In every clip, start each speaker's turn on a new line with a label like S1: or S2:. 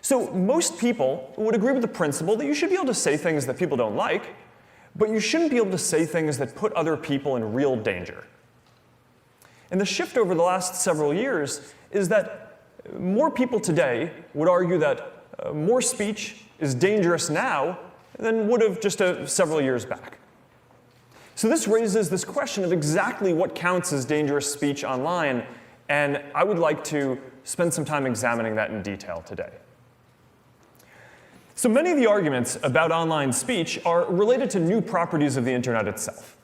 S1: So most people would agree with the principle that you should be able to say things that people don't like, but you shouldn't be able to say things that put other people in real danger. And the shift over the last several years is that more people today would argue that more speech is dangerous now than would have just several years back. So this raises this question of exactly what counts as dangerous speech online, and I would like to spend some time examining that in detail today. So many of the arguments about online speech are related to new properties of the internet itself.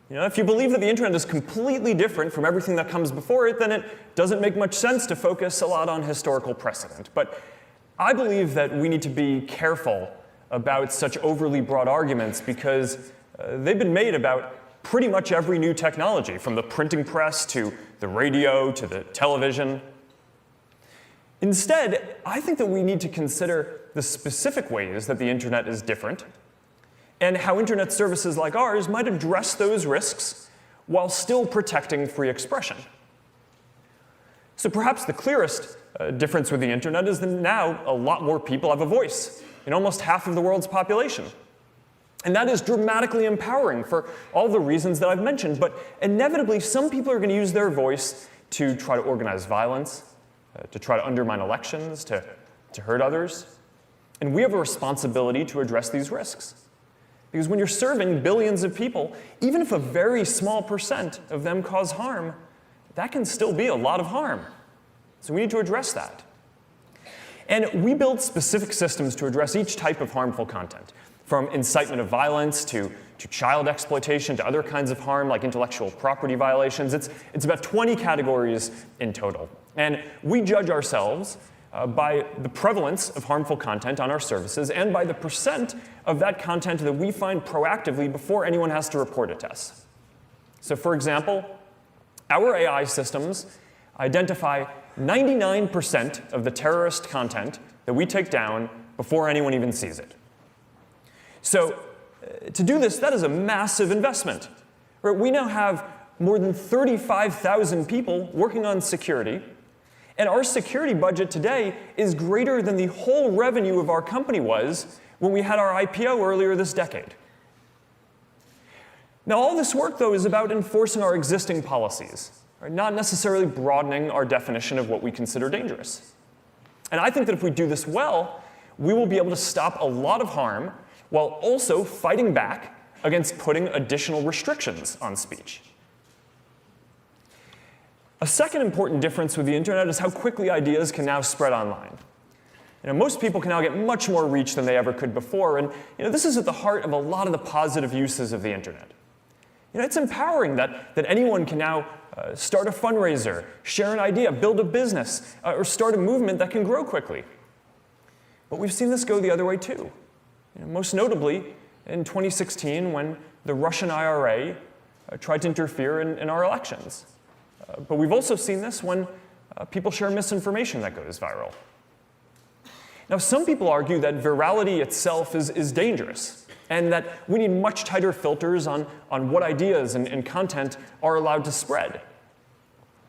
S1: If you believe that the internet is completely different from everything that comes before it, then it doesn't make much sense to focus a lot on historical precedent. But I believe that we need to be careful about such overly broad arguments because they've been made about pretty much every new technology, from the printing press to the radio to the television. Instead, I think that we need to consider the specific ways that the internet is different and how internet services like ours might address those risks while still protecting free expression. So perhaps the clearest difference with the internet is that now a lot more people have a voice in almost half of the world's population. And that is dramatically empowering for all the reasons that I've mentioned. But inevitably, some people are going to use their voice to try to organize violence, to try to undermine elections, to hurt others. And we have a responsibility to address these risks. Because when you're serving billions of people, even if a very small percent of them cause harm, that can still be a lot of harm. So we need to address that. And we build specific systems to address each type of harmful content, from incitement of violence to child exploitation to other kinds of harm like intellectual property violations. It's about 20 categories in total. And we judge ourselves by the prevalence of harmful content on our services and by the percent of that content that we find proactively before anyone has to report it to us. So for example, our AI systems identify 99% of the terrorist content that we take down before anyone even sees it. So to do this, that is a massive investment. We now have more than 35,000 people working on security, and our security budget today is greater than the whole revenue of our company was when we had our IPO earlier this decade. Now, all this work, though, is about enforcing our existing policies, not necessarily broadening our definition of what we consider dangerous. And I think that if we do this well, we will be able to stop a lot of harm while also fighting back against putting additional restrictions on speech. A second important difference with the internet is how quickly ideas can now spread online. Most people can now get much more reach than they ever could before, and this is at the heart of a lot of the positive uses of the internet. It's empowering that anyone can now start a fundraiser, share an idea, build a business, or start a movement that can grow quickly. But we've seen this go the other way too. Most notably in 2016 when the Russian IRA tried to interfere in our elections. But we've also seen this when people share misinformation that goes viral. Now, some people argue that virality itself is dangerous, and that we need much tighter filters on what ideas and content are allowed to spread.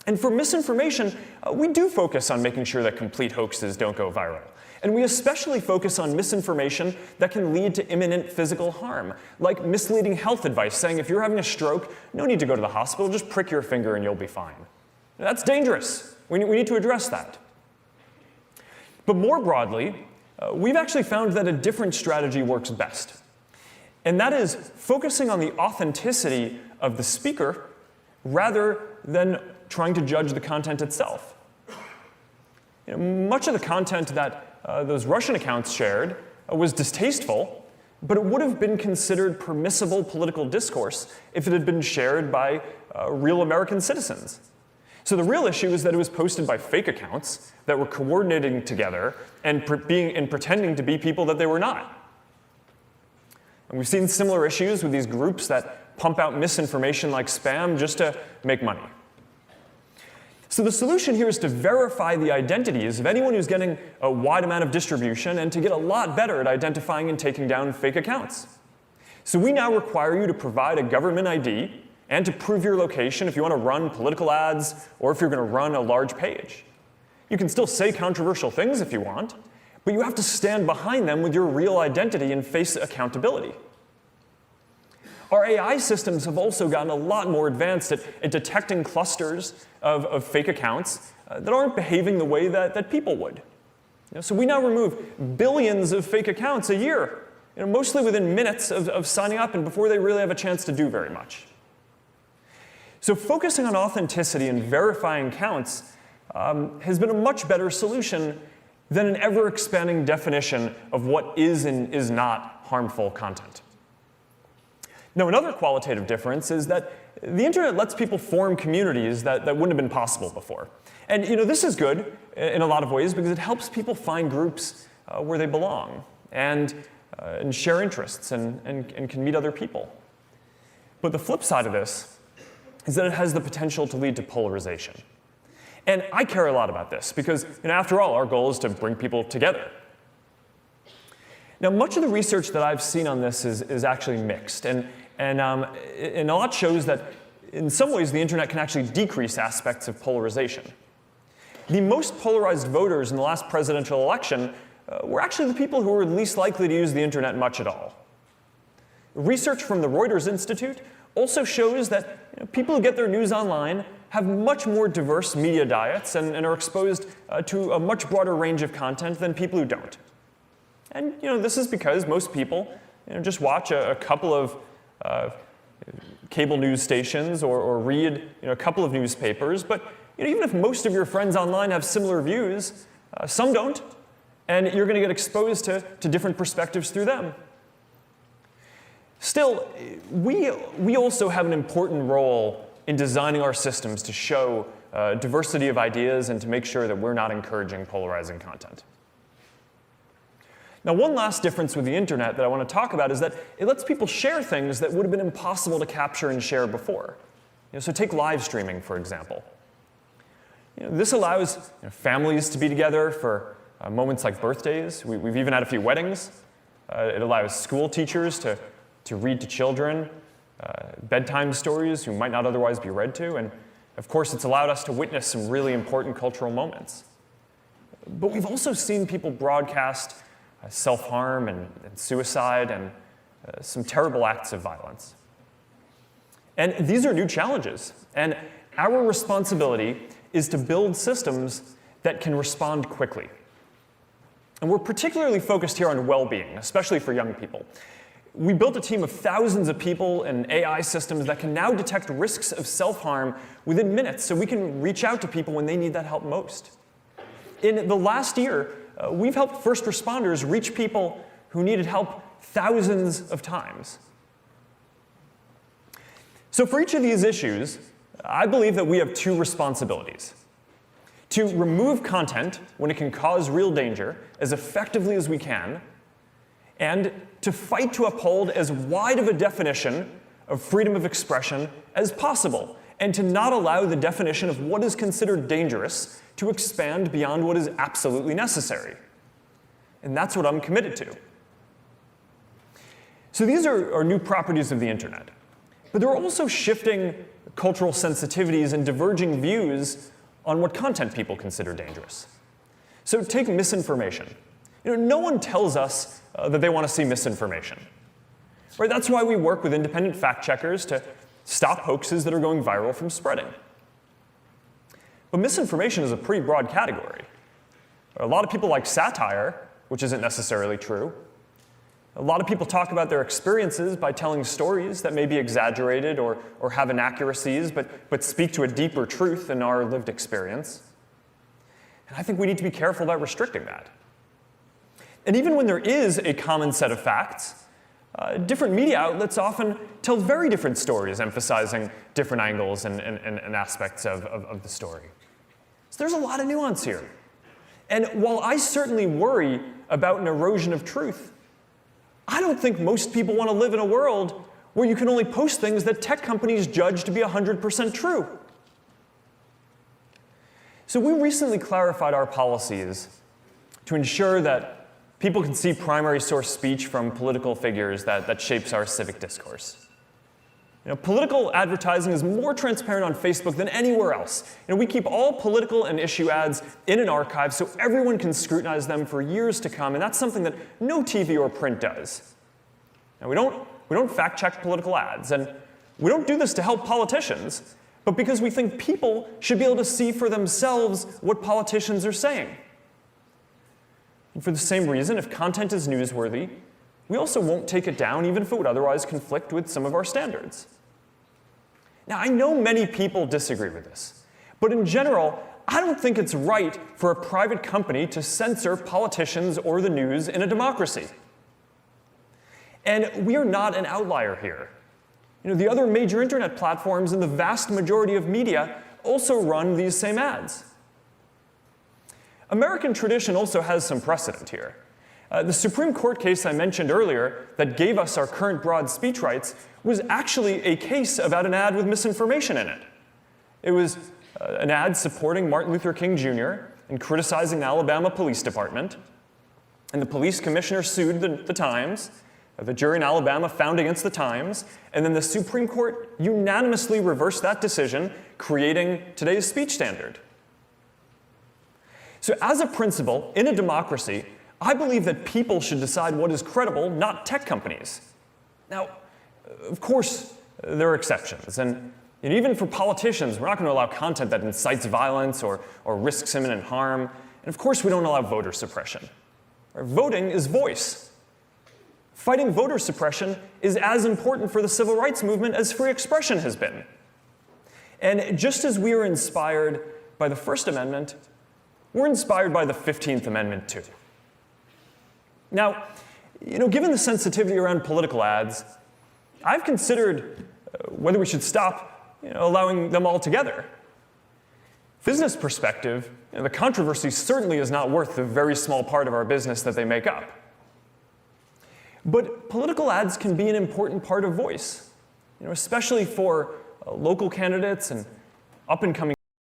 S1: And for misinformation, we do focus on making sure that complete hoaxes don't go viral. And we especially focus on misinformation that can lead to imminent physical harm, like misleading health advice saying if you're having a stroke, no need to go to the hospital, just prick your finger and you'll be fine. That's dangerous. We need to address that. But more broadly, we've actually found that a different strategy works best. And that is focusing on the authenticity of the speaker rather than trying to judge the content itself. Much of the content that those Russian accounts shared was distasteful, but it would have been considered permissible political discourse if it had been shared by real American citizens. So the real issue is that it was posted by fake accounts that were coordinating together and pretending to be people that they were not. And we've seen similar issues with these groups that pump out misinformation like spam just to make money. So the solution here is to verify the identities of anyone who's getting a wide amount of distribution and to get a lot better at identifying and taking down fake accounts. So we now require you to provide a government ID and to prove your location if you want to run political ads or if you're going to run a large page. You can still say controversial things if you want, but you have to stand behind them with your real identity and face accountability. Our AI systems have also gotten a lot more advanced at detecting clusters of fake accounts that aren't behaving the way that people would. So we now remove billions of fake accounts a year, mostly within minutes of signing up and before they really have a chance to do very much. So focusing on authenticity and verifying accounts has been a much better solution than an ever-expanding definition of what is and is not harmful content. Now, another qualitative difference is that the internet lets people form communities that wouldn't have been possible before. And this is good in a lot of ways because it helps people find groups where they belong and share interests and can meet other people. But the flip side of this is that it has the potential to lead to polarization. And I care a lot about this because, after all, our goal is to bring people together. Now, much of the research that I've seen on this is actually mixed. And a lot shows that, in some ways, the internet can actually decrease aspects of polarization. The most polarized voters in the last presidential election were actually the people who were least likely to use the internet much at all. Research from the Reuters Institute also shows that people who get their news online have much more diverse media diets and are exposed to a much broader range of content than people who don't. And this is because most people just watch a couple of cable news stations or read a couple of newspapers. But even if most of your friends online have similar views, some don't, and you're going to get exposed to different perspectives through them. Still, we also have an important role in designing our systems to show diversity of ideas and to make sure that we're not encouraging polarizing content. Now, one last difference with the internet that I want to talk about is that it lets people share things that would have been impossible to capture and share before. So take live streaming, for example. This allows families to be together for moments like birthdays. We've even had a few weddings. It allows school teachers to read to children bedtime stories who might not otherwise be read to. And of course, it's allowed us to witness some really important cultural moments. But we've also seen people broadcast self-harm and suicide and some terrible acts of violence. And these are new challenges. And our responsibility is to build systems that can respond quickly. And we're particularly focused here on well-being, especially for young people. We built a team of thousands of people and AI systems that can now detect risks of self-harm within minutes, so we can reach out to people when they need that help most. In the last year, we've helped first responders reach people who needed help thousands of times. So for each of these issues, I believe that we have two responsibilities: to remove content when it can cause real danger as effectively as we can, and to fight to uphold as wide of a definition of freedom of expression as possible, and to not allow the definition of what is considered dangerous to expand beyond what is absolutely necessary. And that's what I'm committed to. So these are new properties of the internet. But there are also shifting cultural sensitivities and diverging views on what content people consider dangerous. So take misinformation. No one tells us that they want to see misinformation. Right? That's why we work with independent fact-checkers to stop hoaxes that are going viral from spreading. But misinformation is a pretty broad category. A lot of people like satire, which isn't necessarily true. A lot of people talk about their experiences by telling stories that may be exaggerated or have inaccuracies, but speak to a deeper truth than our lived experience. And I think we need to be careful about restricting that. And even when there is a common set of facts, different media outlets often tell very different stories, emphasizing different angles and aspects of the story. So there's a lot of nuance here. And while I certainly worry about an erosion of truth, I don't think most people want to live in a world where you can only post things that tech companies judge to be 100% true. So we recently clarified our policies to ensure that people can see primary source speech from political figures that shapes our civic discourse. Political advertising is more transparent on Facebook than anywhere else. We keep all political and issue ads in an archive so everyone can scrutinize them for years to come, and that's something that no TV or print does. Now, we don't fact-check political ads, and we don't do this to help politicians, but because we think people should be able to see for themselves what politicians are saying. And for the same reason, if content is newsworthy, we also won't take it down even if it would otherwise conflict with some of our standards. Now, I know many people disagree with this, but in general, I don't think it's right for a private company to censor politicians or the news in a democracy. And we are not an outlier here. The other major internet platforms and the vast majority of media also run these same ads. American tradition also has some precedent here. The Supreme Court case I mentioned earlier that gave us our current broad speech rights was actually a case about an ad with misinformation in it. It was an ad supporting Martin Luther King Jr. and criticizing the Alabama Police Department. And the police commissioner sued the Times. The jury in Alabama found against the Times. And then the Supreme Court unanimously reversed that decision, creating today's speech standard. So as a principle, in a democracy, I believe that people should decide what is credible, not tech companies. Now, of course, there are exceptions. And even for politicians, we're not going to allow content that incites violence or risks imminent harm. And of course, we don't allow voter suppression. Voting is voice. Fighting voter suppression is as important for the civil rights movement as free expression has been. And just as we are inspired by the First Amendment, we're inspired by the 15th Amendment too. Now, given the sensitivity around political ads, I've considered whether we should stop allowing them altogether. Business perspective, the controversy certainly is not worth the very small part of our business that they make up. But political ads can be an important part of voice, especially for local candidates and up-and-coming